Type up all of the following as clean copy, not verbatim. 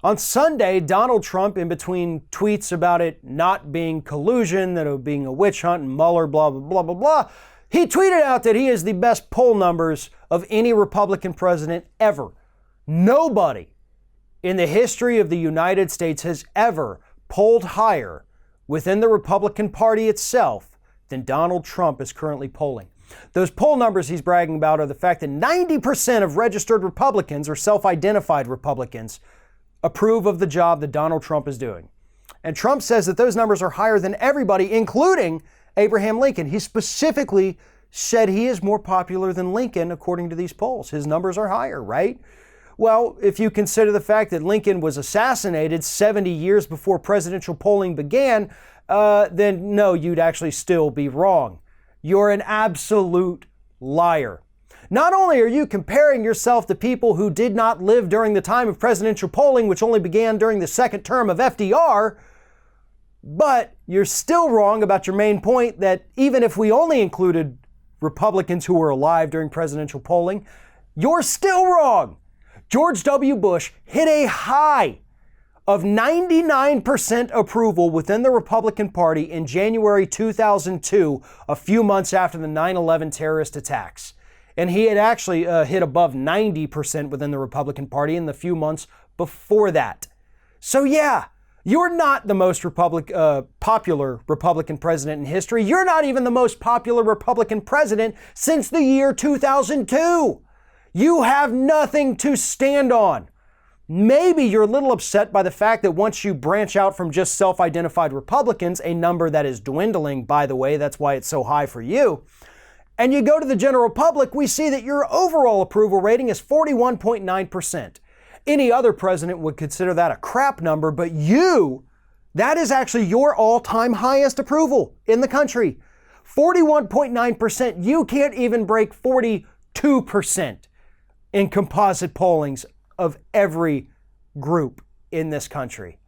On Sunday, Donald Trump, in between tweets about it not being collusion, that it being a witch hunt and Mueller, blah, blah, blah, blah, blah, he tweeted out that he has the best poll numbers of any Republican president ever. Nobody in the history of the United States has ever polled higher within the Republican Party itself than Donald Trump is currently polling. Those poll numbers he's bragging about are the fact that 90% of registered Republicans or self-identified Republicans approve of the job that Donald Trump is doing. And Trump says that those numbers are higher than everybody, including Abraham Lincoln. He specifically said he is more popular than Lincoln according to these polls. His numbers are higher, right? Well, if you consider the fact that Lincoln was assassinated 70 years before presidential polling began, then no, you'd actually still be wrong. You're an absolute liar. Not only are you comparing yourself to people who did not live during the time of presidential polling, which only began during the second term of FDR, but you're still wrong about your main point that even if we only included Republicans who were alive during presidential polling, you're still wrong. George W. Bush hit a high of 99% approval within the Republican Party in January 2002, a few months after the 9/11 terrorist attacks. And he had actually hit above 90% within the Republican Party in the few months before that. So yeah, you're not the most popular Republican president in history. You're not even the most popular Republican president since the year 2002. You have nothing to stand on. Maybe you're a little upset by the fact that once you branch out from just self-identified Republicans, a number that is dwindling, by the way, that's why it's so high for you, and you go to the general public, we see that your overall approval rating is 41.9%. Any other president would consider that a crap number, but that is actually your all-time highest approval in the country. 41.9%. You can't even break 42% in composite pollings of every group in this country.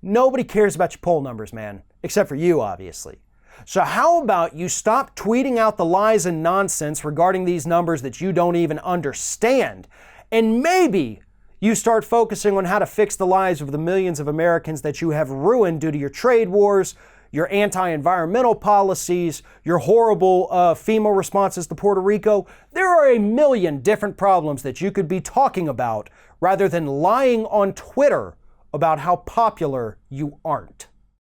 Nobody cares about your poll numbers, man, except for you, obviously. So how about you stop tweeting out the lies and nonsense regarding these numbers that you don't even understand, and maybe you start focusing on how to fix the lives of the millions of Americans that you have ruined due to your trade wars, your anti-environmental policies, your horrible FEMA responses to Puerto Rico. There are a million different problems that you could be talking about rather than lying on Twitter about how popular you aren't.